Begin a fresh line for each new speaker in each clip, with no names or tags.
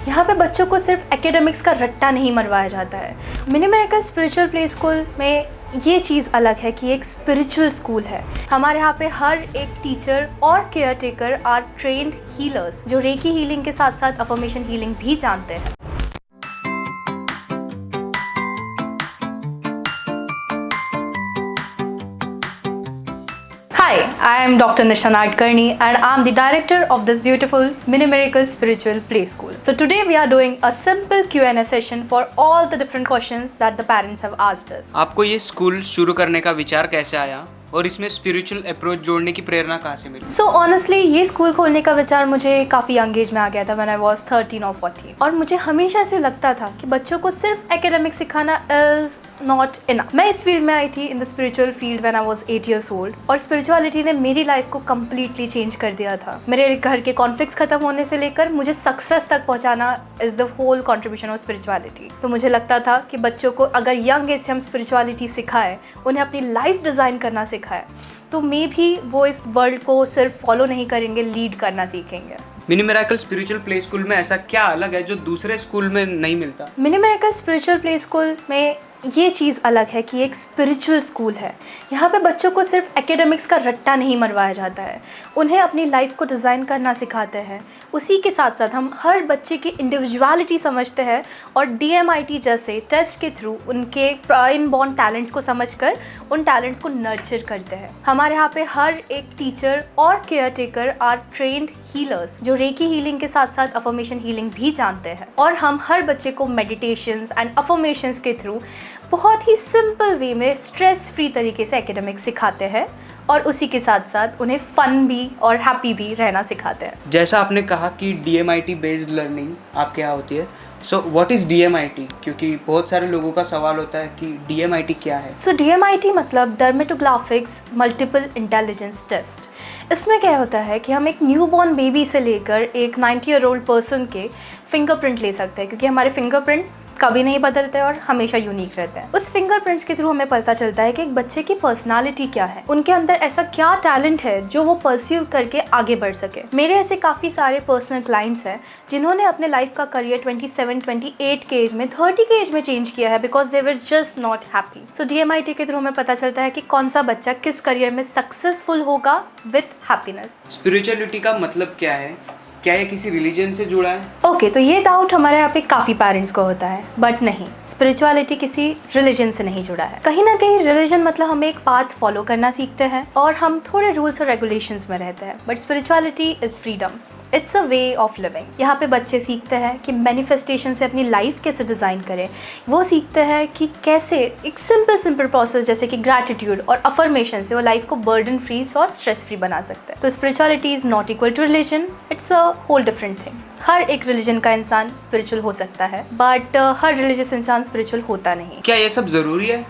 यहाँ पे बच्चों को सिर्फ एकेडमिक्स का रट्टा नहीं मरवाया जाता है। Mini miracle spiritual play school में ये चीज़ अलग है कि एक स्पिरिचुअल स्कूल है। हमारे यहाँ पे हर एक टीचर और caretaker are trained healers जो रेकी हीलिंग के साथ साथ अफर्मेशन हीलिंग भी जानते हैं। Hi, I am Dr. Nisha Nadkarni and I am the director of this beautiful Mini Miracle Spiritual Play School. So today we are doing a simple Q&A session for all the different questions that the parents have asked us.
आपको ये school शुरू करने का विचार कैसे आया और इसमें स्पिरिचुअल अप्रोच जोड़ने की प्रेरणा कहाँ से मिली?
So honestly ये स्कूल खोलने का विचार मुझे काफ़ी यंग एज में आ गया था when I was 13 or 14 और मुझे हमेशा से लगता था कि बच्चों को सिर्फ एकेडमिक सिखाना is not enough. मैं इस फील्ड में आई थी in the spiritual field when I was 8 years old और स्पिरिचुअलिटी ने मेरी लाइफ को completely चेंज कर दिया था। मेरे घर के कॉन्फ्लिक्ट्स खत्म होने से लेकर मुझे सक्सेस तक पहुंचाना is the whole contribution of spirituality. तो मुझे लगता था कि बच्चों को अगर यंग एज से हम स्पिरिचुअलिटी सिखाएं, उन्हें अपनी लाइफ डिज़ाइन करना सिखाएं, तो मे भी वो इस वर्ल्ड को सिर्फ फॉलो नहीं करेंगे, लीड करना सीखेंगे।
Mini miracle spiritual play school में ऐसा क्या अलग है जो दूसरे स्कूल में नहीं मिलता?
Mini miracle spiritual play school में ये चीज़ अलग है कि एक स्पिरिचुअल स्कूल है। यहाँ पे बच्चों को सिर्फ एकेडमिक्स का रट्टा नहीं मरवाया जाता है, उन्हें अपनी लाइफ को डिज़ाइन करना सिखाते हैं। उसी के साथ साथ हम हर बच्चे की इंडिविजुअलिटी समझते हैं और DMIT जैसे टेस्ट के थ्रू उनके इनबॉर्न टैलेंट्स को समझकर उन टैलेंट्स को नर्चर करते हैं। हमारे यहाँ पे हर एक टीचर और caretaker are trained healers जो रेकी हीलिंग के साथ साथ अफर्मेशन हीलिंग भी जानते हैं और हम हर बच्चे को मेडिटेशंस एंड अफर्मेशंस के थ्रू बहुत ही सिंपल वे में स्ट्रेस फ्री तरीके से एकेडमिक्स सिखाते हैं और उसी के साथ साथ उन्हें फन भी और हैप्पी भी रहना सिखाते हैं।
जैसा आपने कहा कि DMIT बेस्ड लर्निंग आपके यहाँ होती है, सो व्हाट इज़ DMIT? क्योंकि बहुत सारे लोगों का सवाल होता है कि DMIT क्या है?
सो DMIT मतलब डर्मेटोग्राफिक्स मल्टीपल इंटेलिजेंस टेस्ट। इसमें क्या होता है कि हम एक न्यूबॉर्न बेबी से लेकर एक 90-year-old पर्सन के फिंगरप्रिंट ले सकते हैं, क्योंकि हमारे फिंगरप्रिंट कभी नहीं बदलते और हमेशा यूनिक रहते हैं। उस फिंगरप्रिंट्स के थ्रू हमें पता चलता है कि एक बच्चे की पर्सनालिटी क्या है, उनके अंदर ऐसा क्या टैलेंट है जो वो परस्यू करके आगे बढ़ सके। मेरे ऐसे काफ़ी सारे पर्सनल क्लाइंट्स हैं जिन्होंने अपने लाइफ का करियर 27-28 के एज में 30 के एज में चेंज किया है because they were just not happy. So DMIT के थ्रू हमें पता चलता है कि कौन सा बच्चा किस करियर में सक्सेसफुल होगा विथ हैप्पीनेस।
स्पिरिचुअलिटी का मतलब क्या है? क्या ये किसी रिलीजन से जुड़ा है?
ओके, तो ये डाउट हमारे यहाँ पे काफ़ी पेरेंट्स को होता है, बट नहीं, स्पिरिचुअलिटी किसी रिलीजन से नहीं जुड़ा है। कहीं ना कहीं रिलीजन मतलब हम एक पाथ फॉलो करना सीखते हैं और हम थोड़े रूल्स और रेगुलेशंस में रहते हैं, but spirituality is freedom, it's a way of living. यहाँ पे बच्चे सीखते हैं कि मैनिफेस्टेशन से अपनी लाइफ कैसे डिज़ाइन करें। वो सीखते हैं कि कैसे एक सिंपल प्रोसेस जैसे कि ग्रैटिट्यूड और अफर्मेशन से वो लाइफ को बर्डन फ्री और स्ट्रेस फ्री बना सकते हैं। तो spirituality is not equal to religion, it's a whole different thing. हर एक रिलीजन का इंसान स्पिरिचुअल हो सकता है, बट हर रिलीजियस इंसान स्पिरिचुअल होता नहीं।
क्या ये सब ज़रूरी है?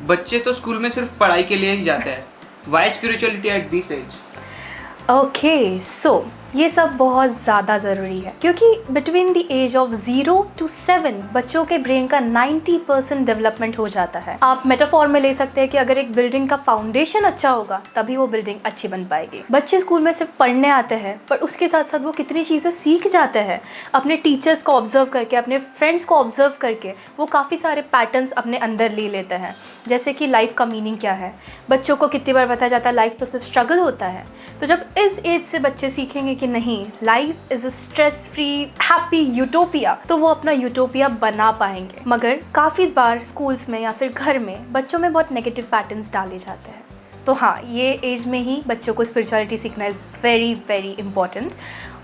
बच्चे तो स्कूल में सिर्फ पढ़ाई के लिए ही जाते हैं। Why spirituality at this age?
Okay, so ये सब बहुत ज़्यादा ज़रूरी है क्योंकि between the age of 0 to 7 बच्चों के ब्रेन का 90% डेवलपमेंट हो जाता है। आप मेटाफॉर में ले सकते हैं कि अगर एक बिल्डिंग का फाउंडेशन अच्छा होगा तभी वो बिल्डिंग अच्छी बन पाएगी। बच्चे स्कूल में सिर्फ पढ़ने आते हैं, पर उसके साथ साथ वो कितनी चीज़ें सीख जाते हैं। अपने टीचर्स को ऑब्जर्व करके, अपने फ्रेंड्स को ऑब्जर्व करके वो काफ़ी सारे पैटर्न्स अपने अंदर ले लेते हैं, जैसे कि लाइफ का मीनिंग क्या है। बच्चों को कितनी बार बताया जाता है लाइफ तो सिर्फ स्ट्रगल होता है। तो जब इस एज से बच्चे सीखेंगे कि नहीं, life is a stress free happy utopia, तो वो अपना यूटोपिया बना पाएंगे। मगर काफ़ी बार स्कूल्स में या फिर घर में बच्चों में बहुत नेगेटिव पैटर्न्स डाले जाते हैं। तो हाँ, ये एज में ही बच्चों को स्पिरिचुअलिटी सीखना इज़ वेरी वेरी इंपॉर्टेंट।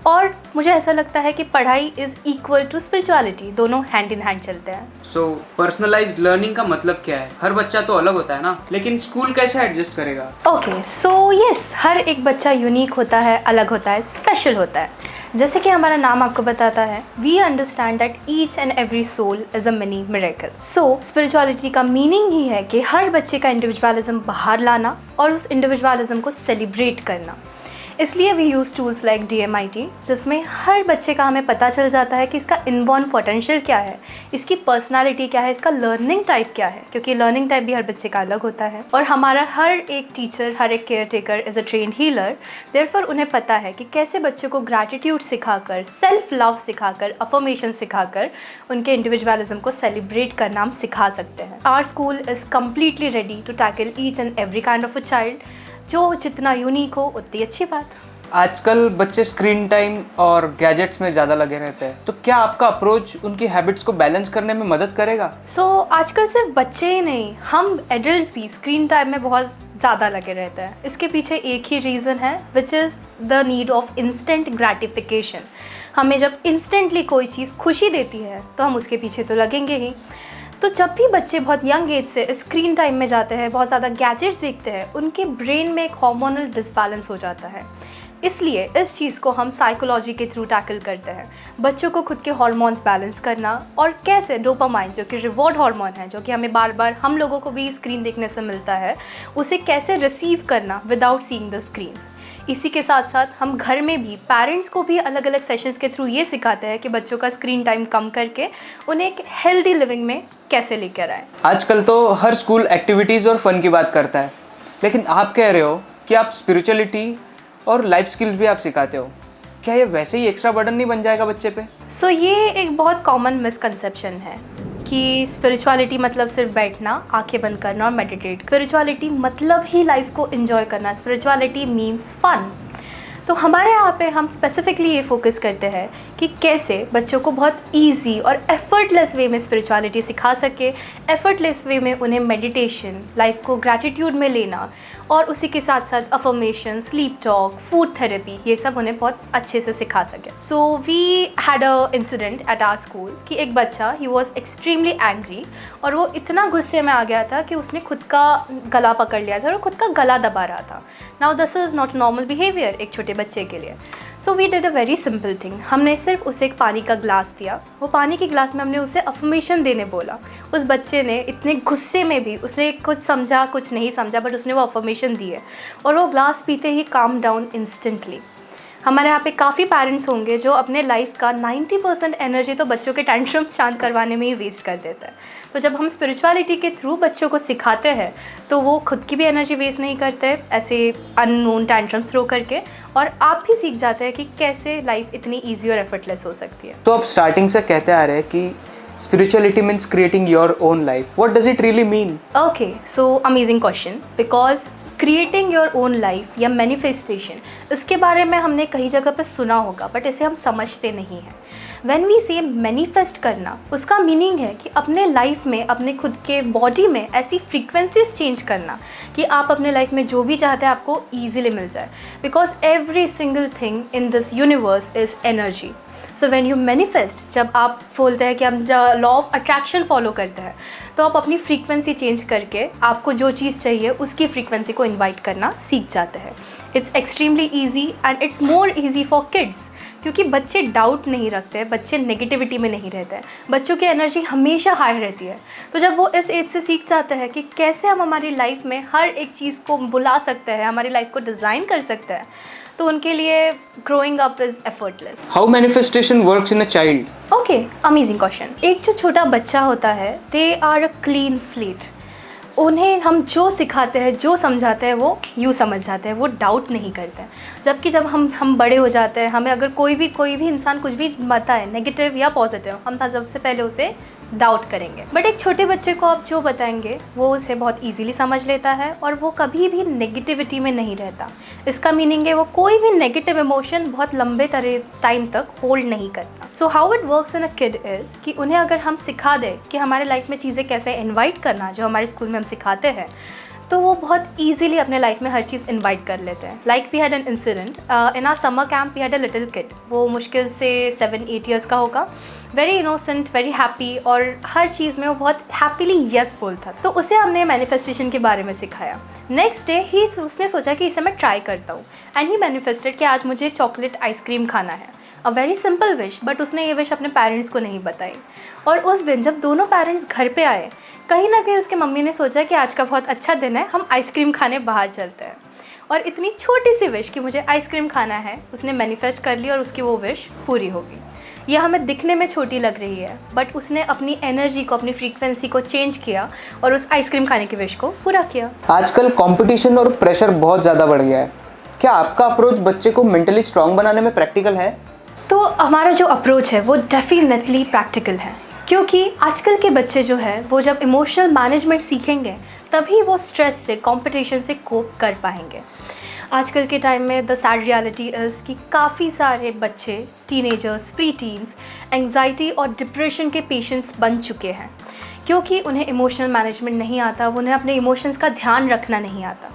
और मुझे ऐसा लगता है कि पढ़ाई इज़ इक्वल टू स्पिरिचुअलिटी, दोनों हैंड इन हैंड चलते हैं।
सो पर्सनलाइज्ड लर्निंग का मतलब क्या है? हर बच्चा तो अलग होता है ना, लेकिन स्कूल कैसे एडजस्ट करेगा?
ओके, सो यस, हर एक बच्चा यूनिक होता है, अलग होता है, स्पेशल होता है। जैसे कि हमारा नाम आपको बताता है, we understand that each and every soul is a mini miracle. So spirituality का मीनिंग ही है कि हर बच्चे का इंडिविजुअलिज्म बाहर लाना और उस इंडिविजुअलिज्म को सेलिब्रेट करना। इसलिए we use tools like DMIT, जिसमें हर बच्चे का हमें पता चल जाता है कि इसका इनबॉर्न पोटेंशियल क्या है, इसकी पर्सनालिटी क्या है, इसका लर्निंग टाइप क्या है, क्योंकि लर्निंग टाइप भी हर बच्चे का अलग होता है। और हमारा हर एक टीचर, हर एक caretaker is a trained healer, therefore उन्हें पता है कि कैसे बच्चों को ग्रैटिट्यूड सिखाकर, सेल्फ लव सिखाकर, अफर्मेशन सिखाकर उनके इंडिविजुअलिज्म को सेलिब्रेट करना हम सिखा सकते हैं। Our school is completely ready to tackle each and every kind of a child. जो जितना यूनिक हो उतनी अच्छी बात।
आजकल बच्चे स्क्रीन टाइम और गैजेट्स में ज़्यादा लगे रहते हैं, तो क्या आपका अप्रोच उनकी हैबिट्स को बैलेंस करने में मदद करेगा?
आजकल सिर्फ बच्चे ही नहीं, हम एडल्ट्स भी स्क्रीन टाइम में बहुत ज़्यादा लगे रहते हैं। इसके पीछे एक ही रीज़न है, which is the need of instant gratification. हमें जब इंस्टेंटली कोई चीज़ खुशी देती है तो हम उसके पीछे तो लगेंगे ही। तो जब भी बच्चे बहुत यंग एज से स्क्रीन टाइम में जाते हैं, बहुत ज़्यादा गैजेट्स देखते हैं, उनके ब्रेन में एक हार्मोनल डिसबैलेंस हो जाता है। इसलिए इस चीज़ को हम साइकोलॉजी के थ्रू टैकल करते हैं। बच्चों को खुद के हार्मोन्स बैलेंस करना, और कैसे डोपामाइन जो कि रिवॉर्ड हार्मोन है, जो कि हमें बार बार हम लोगों को भी स्क्रीन देखने से मिलता है, उसे कैसे रिसीव करना विदाउट सीइंग द स्क्रीन्स। इसी के साथ साथ हम घर में भी पेरेंट्स को भी अलग अलग सेशंस के थ्रू ये सिखाते हैं कि बच्चों का स्क्रीन टाइम कम करके उन्हें एक हेल्दी लिविंग में कैसे लेकर आए।
आजकल तो हर स्कूल एक्टिविटीज़ और फन की बात करता है, लेकिन आप कह रहे हो कि आप स्पिरिचुअलिटी और लाइफ स्किल्स भी आप सिखाते हो। क्या ये वैसे ही एक्स्ट्रा बर्डन नहीं बन जाएगा बच्चे पे?
ये एक बहुत कॉमन मिसकंसेप्शन है कि स्पिरिचुअलिटी मतलब सिर्फ बैठना, आंखें बंद करना और मेडिटेट। स्पिरिचुअलिटी मतलब ही लाइफ को एंजॉय करना। Spirituality means fun. तो हमारे यहाँ पे हम स्पेसिफिकली ये फोकस करते हैं कि कैसे बच्चों को बहुत इजी और एफर्टलेस वे में स्पिरिचुअलिटी सिखा सके, एफर्टलेस वे में उन्हें मेडिटेशन, लाइफ को ग्रैटिट्यूड में लेना, और उसी के साथ साथ affirmation, sleep talk, food therapy, ये सब उन्हें बहुत अच्छे से सिखा सके। We had a incident at our school कि एक बच्चा, ही वॉज एक्सट्रीमली एंग्री, और वो इतना गुस्से में आ गया था कि उसने खुद का गला पकड़ लिया था और खुद का गला दबा रहा था। Now this is not normal behaviour एक छोटे बच्चे के लिए। We did a very simple thing. हमने सिर्फ उसे एक पानी का ग्लास दिया। वो पानी के ग्लास में हमने उसे अफर्मेशन देने बोला। उस बच्चे ने इतने गुस्से में भी, उसने कुछ समझा कुछ नहीं समझा, बट उसने वो अफर्मेशन दी है, और वो ग्लास पीते ही काम डाउन इंस्टेंटली। हमारे यहाँ पे काफ़ी पेरेंट्स होंगे जो अपने लाइफ का 90% एनर्जी तो बच्चों के टेंट्रम्स शांत करवाने में ही वेस्ट कर देते हैं। तो जब हम स्पिरिचुअलिटी के थ्रू बच्चों को सिखाते हैं तो वो खुद की भी एनर्जी वेस्ट नहीं करते ऐसे अननोन टेंट्रम्स थ्रो करके, और आप भी सीख जाते हैं कि कैसे लाइफ इतनी ईजी और एफर्टलेस हो सकती है।
तो आप स्टार्टिंग से कहते आ रहे हैं कि spirituality means creating your own life. What does it really mean?
Okay, amazing question, because creating your own life या मैनिफेस्टेशन, इसके बारे में हमने कई जगह पे सुना होगा, बट इसे हम समझते नहीं हैं। व्हेन वी से मैनिफेस्ट करना, उसका मीनिंग है कि अपने लाइफ में, अपने खुद के बॉडी में ऐसी फ्रीक्वेंसीज चेंज करना कि आप अपने लाइफ में जो भी चाहते हैं आपको ईजिली मिल जाए, because every single thing in this universe is energy. When you manifest, जब आप बोलते हैं कि हम लॉ ऑफ अट्रैक्शन फॉलो करते हैं, तो आप अपनी फ्रीक्वेंसी चेंज करके आपको जो चीज़ चाहिए उसकी फ्रीक्वेंसी को इनवाइट करना सीख जाते हैं। It's extremely easy and it's more easy for kids, क्योंकि बच्चे डाउट नहीं रखते, बच्चे नेगेटिविटी में नहीं रहते हैं, बच्चों की एनर्जी हमेशा हाई रहती है। तो जब वो इस एज से सीख जाते हैं कि कैसे हम हमारी लाइफ में हर एक चीज़ को बुला सकते हैं, हमारी लाइफ को डिज़ाइन कर सकते हैं, तो उनके लिए growing up is effortless.
How manifestation works in a child?
Okay, amazing question. एक जो छोटा बच्चा होता है, they are a clean slate. उन्हें हम जो सिखाते हैं, जो समझाते हैं, वो यूँ समझ जाते हैं, वो डाउट नहीं करते हैं। जबकि जब हम बड़े हो जाते हैं, हमें अगर कोई भी इंसान कुछ भी बताए, नेगेटिव या पॉजिटिव, हम सबसे पहले उसे डाउट करेंगे। बट एक छोटे बच्चे को आप जो बताएंगे वो उसे बहुत इजीली समझ लेता है, और वो कभी भी नेगेटिविटी में नहीं रहता। इसका मीनिंग है वो कोई भी नेगेटिव इमोशन बहुत लंबे टाइम तक होल्ड नहीं करता। So how it works in a kid is कि उन्हें अगर हम सिखा दें कि हमारे लाइफ में चीज़ें कैसे इन्वाइट करना, जो हमारे स्कूल में हम सिखाते हैं, तो वो बहुत ईजिली अपने लाइफ में हर चीज़ इनवाइट कर लेते हैं। Like we had an incident in our summer camp. We had a little kid, वो मुश्किल से 7-8 ईयर्स का होगा, वेरी इनोसेंट, वेरी हैप्पी, और हर चीज़ में वो बहुत हैप्पीली यस बोलता। तो उसे हमने मैनिफेस्टेशन के बारे में सिखाया। नेक्स्ट डे उसने सोचा कि इसे मैं ट्राई करता हूँ, एंड ही मैनिफेस्टेड कि आज मुझे चॉकलेट आइसक्रीम खाना है। अ वेरी सिंपल विश, बट उसने ये विश अपने पेरेंट्स को नहीं बताई। और उस दिन जब दोनों पेरेंट्स घर पे आए, कहीं ना कहीं उसके मम्मी ने सोचा कि आज का बहुत अच्छा दिन है, हम आइसक्रीम खाने बाहर चलते हैं। और इतनी छोटी सी विश कि मुझे आइसक्रीम खाना है, उसने मैनिफेस्ट कर ली और उसकी वो विश पूरी हो गई। यह हमें दिखने में छोटी लग रही है, बट उसने अपनी एनर्जी को, अपनी फ्रीक्वेंसी को चेंज किया और उस आइसक्रीम खाने की विश को पूरा किया।
आजकल कंपटीशन और प्रेशर बहुत ज़्यादा बढ़ गया है। क्या आपका अप्रोच बच्चे को मेंटली स्ट्रांग बनाने में प्रैक्टिकल है?
तो हमारा जो अप्रोच है वो डेफिनेटली प्रैक्टिकल है, क्योंकि आजकल के बच्चे जो है वो जब इमोशनल मैनेजमेंट सीखेंगे तभी वो स्ट्रेस से, कंपटीशन से कोप कर पाएंगे। आजकल के टाइम में द सैड रियलिटी इज़ कि काफ़ी सारे बच्चे, टीनेजर्स, प्री टीन्स एंग्जाइटी और डिप्रेशन के पेशेंट्स बन चुके हैं, क्योंकि उन्हें इमोशनल मैनेजमेंट नहीं आता, उन्हें अपने इमोशंस का ध्यान रखना नहीं आता।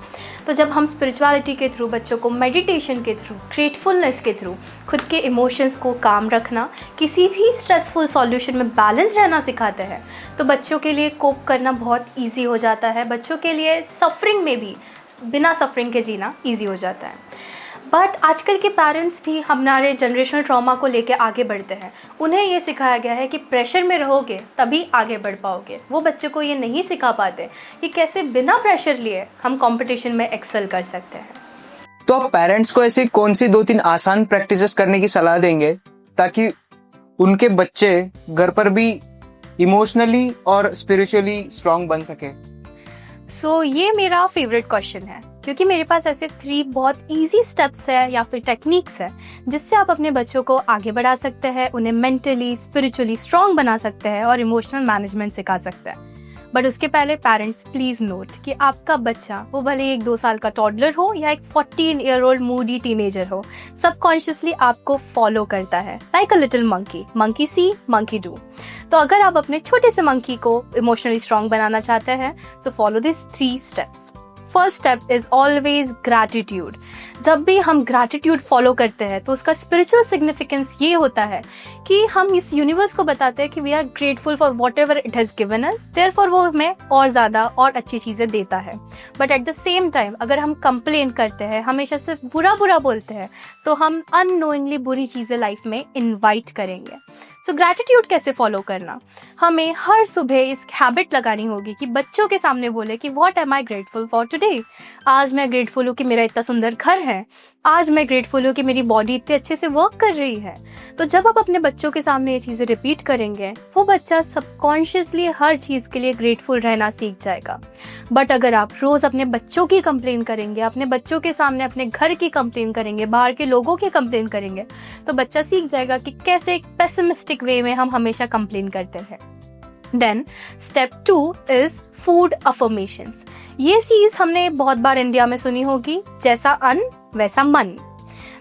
तो जब हम स्पिरिचुअलिटी के थ्रू बच्चों को मेडिटेशन के थ्रू, ग्रेटफुलनेस के थ्रू खुद के इमोशंस को काम रखना, किसी भी स्ट्रेसफुल सॉल्यूशन में बैलेंस रहना सिखाते हैं, तो बच्चों के लिए कोप करना बहुत ईजी हो जाता है। बच्चों के लिए सफरिंग में भी, बिना सफरिंग के जीना ईजी हो जाता है। बट आजकल के पेरेंट्स भी हमारे जनरेशनल ट्रॉमा को लेकर आगे बढ़ते हैं। उन्हें ये सिखाया गया है कि प्रेशर में रहोगे तभी आगे बढ़ पाओगे। वो बच्चों को ये नहीं सिखा पाते कि कैसे बिना प्रेशर लिए हम कंपटीशन में एक्सेल कर सकते हैं।
तो आप पेरेंट्स को ऐसी कौन सी 2-3 आसान प्रैक्टिसेस करने की सलाह देंगे ताकि उनके बच्चे घर पर भी इमोशनली और स्पिरिचुअली स्ट्रांग बन सके?
सो ये मेरा फेवरेट क्वेश्चन है, क्योंकि मेरे पास ऐसे 3 बहुत इजी स्टेप्स है या फिर टेक्निक्स है जिससे आप अपने बच्चों को आगे बढ़ा सकते हैं, उन्हें मेंटली, स्पिरिचुअली स्ट्रांग बना सकते हैं और इमोशनल मैनेजमेंट सिखा सकते हैं। बट उसके पहले पेरेंट्स प्लीज़ नोट कि आपका बच्चा, वो भले 1-2 साल का टॉडलर हो या एक 14 ईयर ओल्ड मूडी टीनेजर हो, सबकॉन्शियसली आपको फॉलो करता है like a little monkey C monkey do. तो अगर आप अपने छोटे से मंकी को इमोशनली स्ट्रांग बनाना चाहते हैं, so follow this 3 steps. First step is always gratitude. जब भी हम ग्रैटिट्यूड फॉलो करते हैं तो उसका स्पिरिचुअल सिग्निफिकेंस ये होता है कि हम इस यूनिवर्स को बताते हैं कि we are grateful for whatever it has given us, therefore वो हमें और ज़्यादा और अच्छी चीज़ें देता है। But at the same time अगर हम कंप्लेन करते हैं, हमेशा सिर्फ बुरा बोलते हैं, तो हम अननोइंगली बुरी चीज़ें लाइफ में इन्वाइट करेंगे। सो ग्रैटिट्यूड कैसे फॉलो करना? हमें हर सुबह इस हैबिट लगानी होगी कि बच्चों के सामने बोले कि what am I grateful for today. आज मैं ग्रेटफुल हूँ कि मेरा इतना सुंदर घर है, आज मैं ग्रेटफुल हूँ कि मेरी बॉडी इतने अच्छे से वर्क कर रही है। तो जब आप अपने बच्चों के सामने ये चीज़ें रिपीट करेंगे, वो बच्चा सबकॉन्शियसली हर चीज़ के लिए ग्रेटफुल रहना सीख जाएगा। बट अगर आप रोज़ अपने बच्चों की कंप्लेन करेंगे, अपने बच्चों के सामने अपने घर की कंप्लेन करेंगे, बाहर के लोगों की कंप्लेन करेंगे, तो बच्चा सीख जाएगा कि कैसे एक पेसिमिस्टिक वे में हम हमेशा कंप्लेन करते हैं। Then step 2 is food affirmations. ये चीज़ हमने बहुत बार इंडिया में सुनी होगी, जैसा अन्न वैसा मन।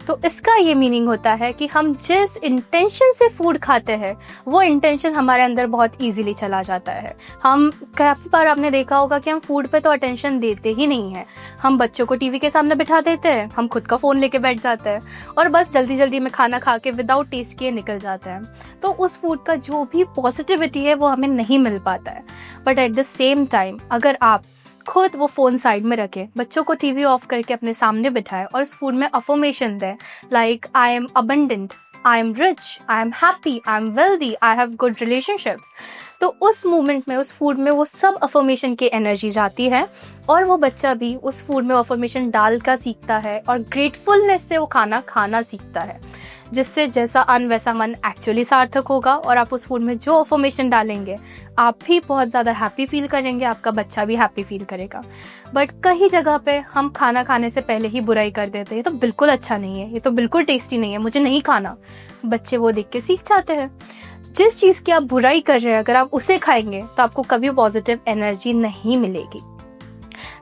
तो इसका ये मीनिंग होता है कि हम जिस इंटेंशन से फूड खाते हैं वो इंटेंशन हमारे अंदर बहुत इजीली चला जाता है। हम काफ़ी बार आपने देखा होगा कि हम फूड पे तो अटेंशन देते ही नहीं है। हम बच्चों को टीवी के सामने बिठा देते हैं, हम खुद का फ़ोन लेके बैठ जाते हैं और बस जल्दी जल्दी में खाना खा के विदाउट टेस्ट किए निकल जाते हैं। तो उस फूड का जो भी पॉजिटिविटी है वो हमें नहीं मिल पाता है। But at the same time अगर आप खुद वो फ़ोन साइड में रखें, बच्चों को टीवी ऑफ करके अपने सामने बिठाएं और उस फूड में अफर्मेशन दें like I am abundant, I am rich, I am happy, I am wealthy, I have good relationships, तो उस मोमेंट में उस फूड में वो सब अफर्मेशन की एनर्जी जाती है और वो बच्चा भी उस फूड में अफर्मेशन डालकर सीखता है और ग्रेटफुलनेस से वो खाना खाना सीखता है, जिससे जैसा अन्न वैसा मन एक्चुअली सार्थक होगा। और आप उस फूड में जो अफर्मेशन डालेंगे आप भी बहुत ज़्यादा हैप्पी फील करेंगे, आपका बच्चा भी हैप्पी फील करेगा। बट कई जगह पे हम खाना खाने से पहले ही बुराई कर देते हैं, ये तो बिल्कुल अच्छा नहीं है, ये तो बिल्कुल टेस्टी नहीं है, मुझे नहीं खाना। बच्चे वो देख के सीख जाते हैं। जिस चीज़ की आप बुराई कर रहे हैं अगर आप उसे खाएंगे तो आपको कभी पॉजिटिव एनर्जी नहीं मिलेगी।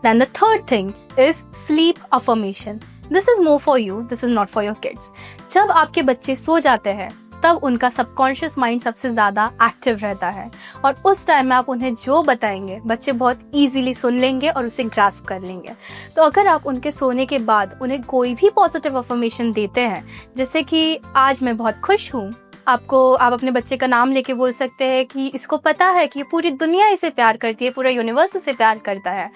Then the third thing is sleep affirmation. This is more for you, this is not for your kids. जब आपके बच्चे सो जाते हैं तब उनका सबकॉन्शियस माइंड सबसे ज़्यादा एक्टिव रहता है और उस टाइम में आप उन्हें जो बताएंगे बच्चे बहुत इजीली सुन लेंगे और उसे ग्रास्प कर लेंगे। तो अगर आप उनके सोने के बाद उन्हें कोई भी पॉजिटिव अफर्मेशन देते हैं, जैसे कि आज मैं बहुत खुश हूँ, आप अपने बच्चे का नाम लेके बोल सकते हैं कि इसको पता है कि पूरी दुनिया इसे प्यार करती है, पूरा यूनिवर्स इसे प्यार करता है,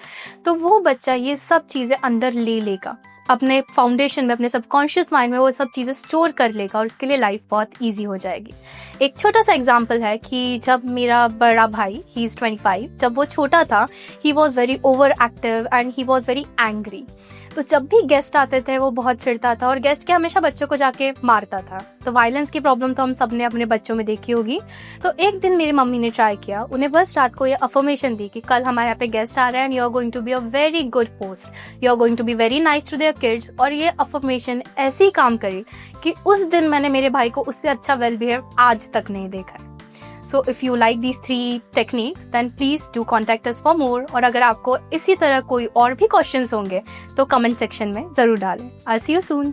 तो वो बच्चा ये सब चीज़ें अंदर ले लेगा, अपने फाउंडेशन में, अपने सबकॉन्शियस माइंड में वो सब चीज़ें स्टोर कर लेगा और उसके लिए लाइफ बहुत इजी हो जाएगी। एक छोटा सा एग्जांपल है कि जब मेरा बड़ा भाई, ही इज़ 25, जब वो छोटा था, he was very over active and he was very angry. तो जब भी गेस्ट आते थे वो बहुत चिढ़ता था और गेस्ट के हमेशा बच्चों को जाके मारता था। तो वायलेंस की प्रॉब्लम तो हम सब ने अपने बच्चों में देखी होगी। तो एक दिन मेरी मम्मी ने ट्राई किया, उन्हें बस रात को ये अफर्मेशन दी कि कल हमारे यहाँ पे गेस्ट आ रहे हैं and you are going to be a very good host, you are going to be very nice to their kids. और ये अफर्मेशन ऐसे ही काम करी कि उस दिन मैंने मेरे भाई को उससे अच्छा वेल बिहेव आज तक नहीं देखा है। So if you like these 3 techniques then please do contact us for more। और अगर आपको इसी तरह कोई और भी क्वेश्चंस होंगे तो कमेंट सेक्शन में ज़रूर डालें। I'll see you soon।